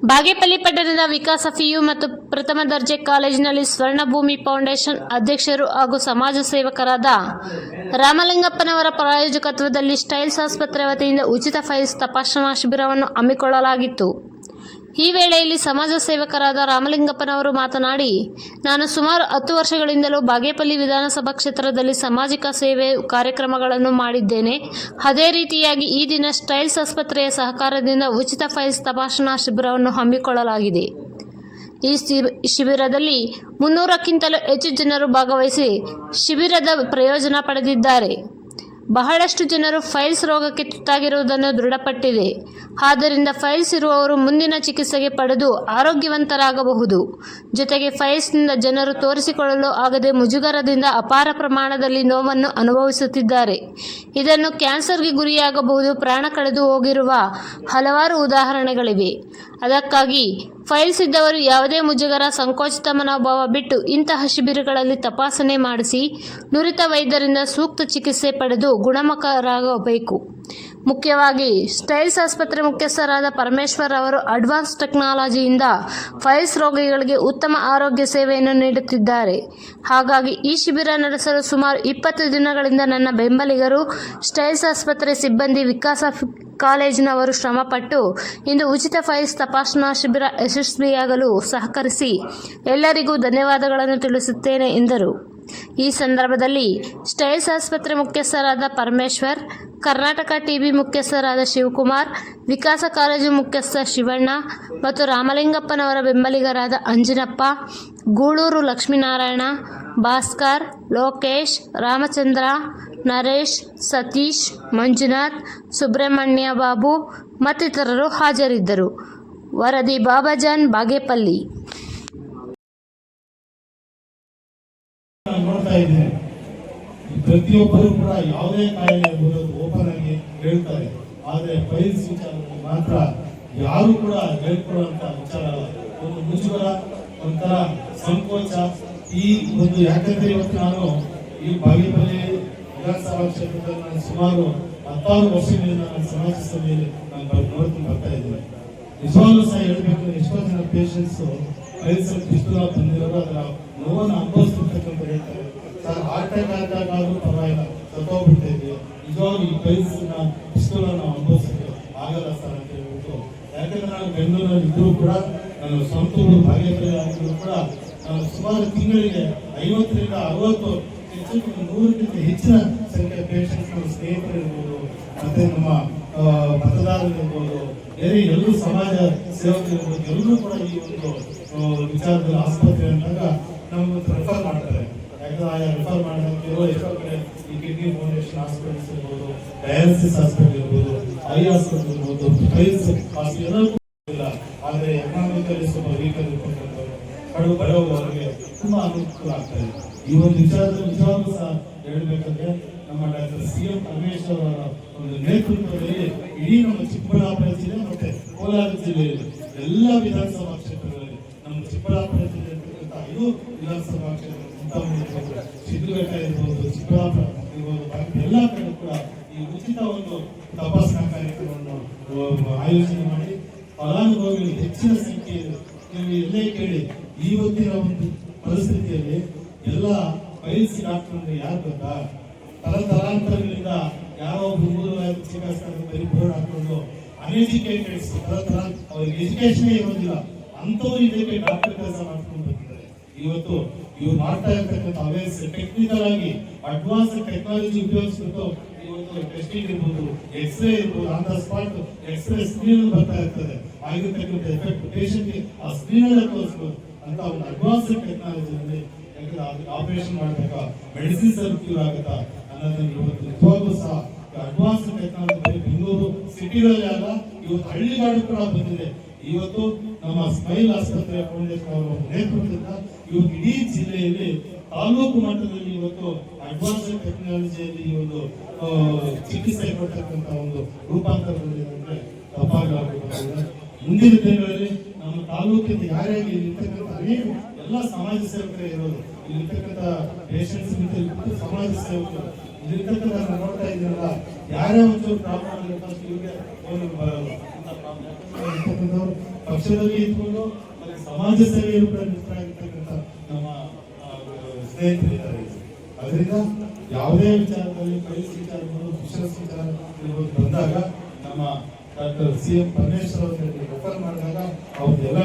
ಬಾಗೇಪಲ್ಲಿ ಪಟ್ಟಣದ ವಿಕಾಸ ಪಿಯು ಮತ್ತು ಪ್ರಥಮ ದರ್ಜೆ ಕಾಲೇಜಿನಲ್ಲಿ ಸ್ವರ್ಣಭೂಮಿ ಫೌಂಡೇಶನ್ ಅಧ್ಯಕ್ಷರು ಹಾಗೂ ಸಮಾಜ ಸೇವಕರಾದ ರಾಮಲಿಂಗಪ್ಪನವರ ಪ್ರಾಯೋಜಕತ್ವದಲ್ಲಿ ಸ್ಟೈಲ್ಸ್ ಆಸ್ಪತ್ರೆ ವತಿಯಿಂದ ಉಚಿತ ಫೈಲ್ಸ್ ತಪಾಸಣಾ ಶಿಬಿರವನ್ನು ಹಮ್ಮಿಕೊಳ್ಳಲಾಗಿತ್ತು. ಈ ವೇಳೆಯಲ್ಲಿ ಸಮಾಜ ಸೇವಕರಾದ ರಾಮಲಿಂಗಪ್ಪನವರು ಮಾತನಾಡಿ, ನಾನು ಸುಮಾರು 10 ವರ್ಷಗಳಿಂದಲೂ ಬಾಗೇಪಲ್ಲಿ ವಿಧಾನಸಭಾ ಕ್ಷೇತ್ರದಲ್ಲಿ ಸಾಮಾಜಿಕ ಸೇವೆ ಕಾರ್ಯಕ್ರಮಗಳನ್ನು ಮಾಡಿದ್ದೇನೆ. ಅದೇ ರೀತಿಯಾಗಿ ಈ ದಿನ ಸ್ಟೈಲ್ಸ್ ಆಸ್ಪತ್ರೆಯ ಸಹಕಾರದಿಂದ ಉಚಿತ ಫೈಲ್ಸ್ ತಪಾಸಣಾ ಶಿಬಿರವನ್ನು ಹಮ್ಮಿಕೊಳ್ಳಲಾಗಿದೆ. ಈ ಶಿಬಿರದಲ್ಲಿ 300ಕ್ಕಿಂತಲೂ ಹೆಚ್ಚು ಜನರು ಭಾಗವಹಿಸಿ ಶಿಬಿರದ ಪ್ರಯೋಜನ ಪಡೆದಿದ್ದಾರೆ. ಬಹಳಷ್ಟು ಜನರು ಫೈಲ್ಸ್ ರೋಗಕ್ಕೆ ತುತ್ತಾಗಿರುವುದನ್ನು ದೃಢಪಟ್ಟಿದೆ. ಆದ್ದರಿಂದ ಫೈಲ್ಸ್ ಇರುವವರು ಮುಂದಿನ ಚಿಕಿತ್ಸೆಗೆ ಪಡೆದು ಆರೋಗ್ಯವಂತರಾಗಬಹುದು. ಜೊತೆಗೆ ಫೈಲ್ಸ್ನಿಂದ ಜನರು ತೋರಿಸಿಕೊಳ್ಳಲು ಆಗದೆ ಮುಜುಗರದಿಂದ ಅಪಾರ ಪ್ರಮಾಣದಲ್ಲಿ ನೋವನ್ನು ಅನುಭವಿಸುತ್ತಿದ್ದಾರೆ. ಇದನ್ನು ಕ್ಯಾನ್ಸರ್ಗೆ ಗುರಿಯಾಗಬಹುದು. ಪ್ರಾಣ ಕಳೆದು ಹೋಗಿರುವ ಹಲವಾರು ಉದಾಹರಣೆಗಳಿವೆ. ಅದಕ್ಕಾಗಿ ಫೈಲ್ಸ್ ಇದ್ದವರು ಯಾವುದೇ ಮುಜುಗರ, ಸಂಕೋಚಿತ ಮನೋಭಾವ ಬಿಟ್ಟು ಇಂತಹ ಶಿಬಿರಗಳಲ್ಲಿ ತಪಾಸಣೆ ಮಾಡಿಸಿ ನುರಿತ ವೈದ್ಯರಿಂದ ಸೂಕ್ತ ಚಿಕಿತ್ಸೆ ಪಡೆದು ಗುಣಮುಖರಾಗಬೇಕು. ಮುಖ್ಯವಾಗಿ ಸ್ಟೈಲ್ಸ್ ಆಸ್ಪತ್ರೆ ಮುಖ್ಯಸ್ಥರಾದ ಪರಮೇಶ್ವರ್ ಅವರು ಅಡ್ವಾನ್ಸ್ ಟೆಕ್ನಾಲಜಿಯಿಂದ ಫೈಲ್ಸ್ ರೋಗಿಗಳಿಗೆ ಉತ್ತಮ ಆರೋಗ್ಯ ಸೇವೆಯನ್ನು ನೀಡುತ್ತಿದ್ದಾರೆ. ಹಾಗಾಗಿ ಈ ಶಿಬಿರ ನಡೆಸಲು ಸುಮಾರು 20 ದಿನಗಳಿಂದ ನನ್ನ ಬೆಂಬಲಿಗರು, ಸ್ಟೈಲ್ಸ್ ಆಸ್ಪತ್ರೆ ಸಿಬ್ಬಂದಿ, ವಿಕಾಸ ಕಾಲೇಜಿನವರು ಶ್ರಮಪಟ್ಟು ಇಂದು ಉಚಿತ ಫೈಲ್ಸ್ ತಪಾಸಣಾ ಶಿಬಿರ ಯಶಸ್ವಿಯಾಗಲು ಸಹಕರಿಸಿ ಎಲ್ಲರಿಗೂ ಧನ್ಯವಾದಗಳನ್ನು ತಿಳಿಸುತ್ತೇನೆ ಎಂದರು. ಈ ಸಂದರ್ಭದಲ್ಲಿ ಸ್ಟೈಲ್ಸ್ ಆಸ್ಪತ್ರೆ ಮುಖ್ಯಸ್ಥರಾದ ಪರಮೇಶ್ವರ್, ಕರ್ನಾಟಕ ಟಿಬಿ ಮುಖ್ಯಸ್ಥರಾದ ಶಿವಕುಮಾರ್, ವಿಕಾಸ ಕಾಲೇಜು ಮುಖ್ಯಸ್ಥ ಶಿವಣ್ಣ ಮತ್ತು ರಾಮಲಿಂಗಪ್ಪನವರ ಬೆಂಬಲಿಗರಾದ ಅಂಜಿನಪ್ಪ, ಗೂಳೂರು ಲಕ್ಷ್ಮೀನಾರಾಯಣ, ಭಾಸ್ಕರ್, ಲೋಕೇಶ್, ರಾಮಚಂದ್ರ, ನರೇಶ್, ಸತೀಶ್, ಮಂಜುನಾಥ್, ಸುಬ್ರಹ್ಮಣ್ಯ ಬಾಬು ಮತ್ತಿತರರು ಹಾಜರಿದ್ದರು. ವರದಿ ಬಾಬಾಜಾನ್, ಬಾಗೇಪಲ್ಲಿ. ನೋಡ್ತಾ ಇದ್ದೇನೆ, ಪ್ರತಿಯೊಬ್ಬರು ಕೂಡ ಯಾವುದೇ ಕಾಯಿಲೆ ಇರ್ಬೋದು ಓಪನ್ ಆಗಿ ಹೇಳ್ತಾರೆ. ಆದ್ರೆ ಫೈಲ್ಸ್ ವಿಚಾರದಲ್ಲಿ ಮಾತ್ರ ಯಾರು ಕೂಡ ಹೇಳ್ಕೊಳ್ಳುವಂತ ವಿಚಾರ ಅಲ್ಲ. ಒಂದು ಮುಜುಗರ, ಒಂಥರ ಸಂಕೋಚ. ಈ ಒಂದು ಯಾಕಂದ್ರೆ ಇವತ್ತು ನಾನು ಈ ಬಾಗೇಪಲ್ಲಿ ವಿಧಾನಸಭಾ ಕ್ಷೇತ್ರದಲ್ಲಿ ನಾನು ಸುಮಾರು 16 ವರ್ಷಗಳಿಂದ ನಾನು ಸಮಾಜ ಸೇವೆಯಲ್ಲಿ ನಾನು ನೋಡ್ಕೊಂಡು ಬರ್ತಾ ಇದ್ದೇನೆ. ನಿಜವಾಗ್ಲೂ ಸಹ ಹೇಳ್ಬೇಕಂದ್ರೆ ಎಷ್ಟೋ ಜನ ಪೇಷಂಟ್ಸ್ ಫೈಲ್ಸ್ ಪಿಸ್ತೂಲ ಬಂದಿರೋರು ಅದರ ನೋವನ್ನು ಅನುಭವಿಸ್ತಿರ್ತಕ್ಕಂಥ ಹೇಳ್ತಾರೆ. ಸರ್, ಹಾರ್ಟ್ ಅಟ್ಯಾಕ್ ಆದಾಗೂ ಪರವಾಗಿಲ್ಲ, ಸತ್ತೋಗ್ಬಿಡ್ತಾ ಇದ್ವಿ, ನಿಜವಾಗ್ಲೂ ಈ ಫೈಲ್ಸ್ ಪಿಸ್ತೂಲ ನಾವು ಅನುಭವಿಸೋಕೆ ಆಗಲ್ಲ ಸರ್ ಅಂತ ಹೇಳ್ಬಿಟ್ಟು. ಯಾಕಂದ್ರೆ ನಾನು ಬೆಂಗಳೂರಲ್ಲಿ ಇದ್ರೂ ಕೂಡ, ನಾನು ಸ್ವಂತ ಊರು ಬಾಗೇಪಲ್ಲಿ ಆಗಿದ್ರು ಕೂಡ ನಾನು ಸುಮಾರು ತಿಂಗಳಿಗೆ 50 ರಿಂದ 60 100ಕ್ಕಿಂತ ಹೆಚ್ಚಿನ ಸಂಖ್ಯೆಯ ಪೇಷಂಟ್ಸ್ ನಮ್ಮ ಸ್ನೇಹಿತರು ಇರ್ಬೋದು, ಮತ್ತೆ ನಮ್ಮ ಮತದಾರರಿರ್ಬೋದು, ಬೇರೆ ಎಲ್ಲರೂ ಸಮಾಜ ಸೇವಕರಿರ್ಬೋದು, ಎಲ್ಲರೂ ಕೂಡ ಈ ಒಂದು ವಿಚಾರದಲ್ಲಿ ಆಸ್ಪತ್ರೆ ಅಂದಾಗ ನಮ್ಗೆ ರೆಫರ್ ಮಾಡ್ತಾರೆ. ಯಾಕಂದ್ರೆ ಆಯಾ ರೆಫರ್ ಮಾಡಿರೋ ಎಷ್ಟೋ ಕಡೆ ಈ ಕಿಡ್ನಿ ಫೌಂಡೇಶನ್ ಹಾಸ್ಪಿಟಲ್ಸ್ ಇರ್ಬೋದು, ಡಯಾಲಿಸಿಸ್ ಹಾಸ್ಪಿಟಲ್ ಇರ್ಬೋದು, ಐ ಹಾಸ್ಪಿಟಲ್ ಇರ್ಬೋದು, ಫೈಲ್ಸ್ ಹಾಸ್ಪಿಟಲ್ ಇಲ್ಲ. ಆದ್ರೆ ಎಕನಾಮಿಕಲಿ ಸ್ವಲ್ಪ ವೀಕರ್ ಇರ್ತಕ್ಕಂಥವ್ರು, ಕಡು ಬಡವರಿಗೆ ತುಂಬಾ ಅನುಕೂಲ ಆಗ್ತಾ ಇದೆ. ಈ ಒಂದು ವಿಚಾರದಲ್ಲಿ ನಿಜವಾಗ್ಲೂ ಸಹ ಹೇಳ್ಬೇಕಂದ್ರೆ ನಮ್ಮ ಡಾಕ್ಟರ್ CM ಪರಮೇಶ್ವರ್ ಅವರ ಒಂದು ನೇತೃತ್ವದಲ್ಲಿ ಇಡೀ ನಮ್ಮ ಚಿಕ್ಕಬಳ್ಳಾಪುರ ಜಿಲ್ಲೆ ಮತ್ತೆ ಕೋಲಾರ ಜಿಲ್ಲೆಯಲ್ಲಿ ಎಲ್ಲ ವಿಧಾನಸಭಾ ಕ್ಷೇತ್ರಗಳಲ್ಲಿ, ನಮ್ಮ ಚಿಕ್ಕಬಳ್ಳಾಪುರ ಜಿಲ್ಲೆ ಇರ್ತಕ್ಕಂಥ 5 ವಿಧಾನಸಭಾ ಕ್ಷೇತ್ರ, ಶಿಡ್ಲಘಟ್ಟ ಇರ್ಬೋದು, ಚಿಕ್ಕಬಳ್ಳಾಪುರ ಇರ್ಬೋದು, ಎಲ್ಲ ಕಡೆ ಕೂಡ ಈ ಉಚಿತ ಒಂದು ತಪಾಸಣಾ ಕಾರ್ಯಕ್ರಮವನ್ನು ಆಯೋಜನೆ ಮಾಡಿ ಫಲಾನುಭವಿಗಳು ಹೆಚ್ಚಿನ ಸಂಖ್ಯೆಯಲ್ಲಿ ನೀವು ಎಲ್ಲೇ ಕೇಳಿ. ಇವತ್ತಿನ ಒಂದು ಪರಿಸ್ಥಿತಿಯಲ್ಲಿ ಎಲ್ಲ ಫೈಲ್ಸ್ ಡಾಕ್ಟರ್ ಯಾರು ಗೊತ್ತಾ, ತಲಾಂತರಗಳಿಂದ ಯಾವ ಮೂಲವಾಗಿ ಚಿಕಿತ್ಸೆ ಬರೀ ಬೋರ್ಡ್ ಹಾಕೊಂಡು ಅನ್ಎಜುಕೇಟೆಡ್ಸ್, ಅವ್ರಿಗೆ ಎಜುಕೇಶನ್ ಇರೋದಿಲ್ಲ, ಅಂತವ್ರು ಇದಕ್ಕೆ ಡಾಕ್ಟರ್ ಕೆಲಸ ಮಾಡ್ಕೊಂಡು ಬರ್ತಿದ್ದಾರೆ. ಇವತ್ತು ಇವ್ರು ಮಾಡ್ತಾ ಇರ್ತಕ್ಕಂಥ ಅವೇರ್ಸ್ ಟೆಕ್ನಿಕಲ್ ಆಗಿ ಅಡ್ವಾನ್ಸ್ ಟೆಕ್ನಾಲಜಿ ಉಪಯೋಗಿಸ್ಬಿಟ್ಟು ಇವತ್ತು ಟೆಸ್ಟಿಂಗ್ ಇರ್ಬೋದು, ಎಕ್ಸ್ರೇ ಇರ್ಬೋದು, on the spot X-ray screen ಬರ್ತಾ ಇರ್ತದೆ. ಆಗಿರ್ತಕ್ಕಂಥ ಎಫೆಕ್ಟ್ ಪೇಷಂಟ್ಗೆ ಆ ಸ್ಕ್ರೀನ್ ಅಲ್ಲೇ ತೋರಿಸ್ಬೋದು ಅಂತ ಒಂದು ಅಡ್ವಾನ್ಸ್ ಟೆಕ್ನಾಲಜಿನಲ್ಲಿ ಆಪರೇಷನ್ ಮಾಡಬೇಕಾ, ಮೆಡಿಸಿನ್ಸ್ ಅಲ್ಲಿ ಕ್ಯೂರ್ ಆಗುತ್ತಾ ಅನ್ನೋದನ್ನು ಇವತ್ತು ನಿಜವಾಗ್ಲೂ ಸಹ ಅಡ್ವಾನ್ಸ್ ಟೆಕ್ನಾಲಜಿ ಬೆಂಗಳೂರು ಸಿಟಿಗಳಲ್ಲಿ ಅಲ್ಲ, ಇವತ್ತು ಹಳ್ಳಿಗಾಡು ಕೂಡ ಬಂದಿದೆ. ಇವತ್ತು ನಮ್ಮ ಸ್ಮೈಲ್ ಆಸ್ಪತ್ರೆ ಫೌಂಡೇಶನ್ ಅವರ ನೇತೃತ್ವದಿಂದ ಇವತ್ತು ಇಡೀ ಜಿಲ್ಲೆಯಲ್ಲಿ ತಾಲೂಕು ಮಟ್ಟದಲ್ಲಿ ಇವತ್ತು ಅಡ್ವಾನ್ಸ್ ಟೆಕ್ನಾಲಜಿಯಲ್ಲಿ ಈ ಒಂದು ಚಿಕಿತ್ಸೆ ಕೊಡ್ತಕ್ಕಂಥ ಒಂದು ರೂಪಾಂತರ ಬಂದಿದೆ. ತಪ್ಪಾಗಲಾಗುತ್ತದೆ. ಮುಂದಿನ ದಿನಗಳಲ್ಲಿ ನಮ್ಮ ತಾಲೂಕಿನ ಯಾರೇ ಇರ್ತಕ್ಕಂಥ ಅನೇಕ ಎಲ್ಲ ಸಮಾಜ ಸೇವಕರೇ ಇರೋದು, ಇಲ್ಲಿರ್ತಕ್ಕಂಥ ಪೇಷಂಟ್ಸ್ ಸಮಾಜ ಸೇವಕರು ಇಲ್ಲಿರ್ತಕ್ಕಂಥ ನೋಡ್ತಾ ಇದ್ದೀರಲ್ಲ, ಯಾರೇ ಒಂಚೂರು ಪ್ರಾಬ್ಲಮ್ ಇವ್ರಿಗೆ ಬರಲ್ಲ. ಪಕ್ಷದಲ್ಲಿ ಇದ್ಕೊಂಡು ಮತ್ತೆ ಸಮಾಜ ಸೇವೆಯಲ್ಲೂ ಕೂಡ ನಿರತರಾಗಿರ್ತಕ್ಕಂಥ ನಮ್ಮ ಸ್ನೇಹಿತರಿದ್ದಾರೆ. ಅದರಿಂದ ಯಾವುದೇ ವಿಚಾರದಲ್ಲಿ ಪೊಲೀಸ್ ವಿಚಾರಗಳು ಇನ್ಶೂರೆನ್ಸ್ ವಿಚಾರ ಬಂದಾಗ ನಮ್ಮ ಡಾಕ್ಟರ್ CM ಪರಮೇಶ್ವರ್ ಅವರಿಗೆ ರೆಫರ್ ಮಾಡಿದಾಗ ಅವ್ರದ್ದೆಲ್ಲ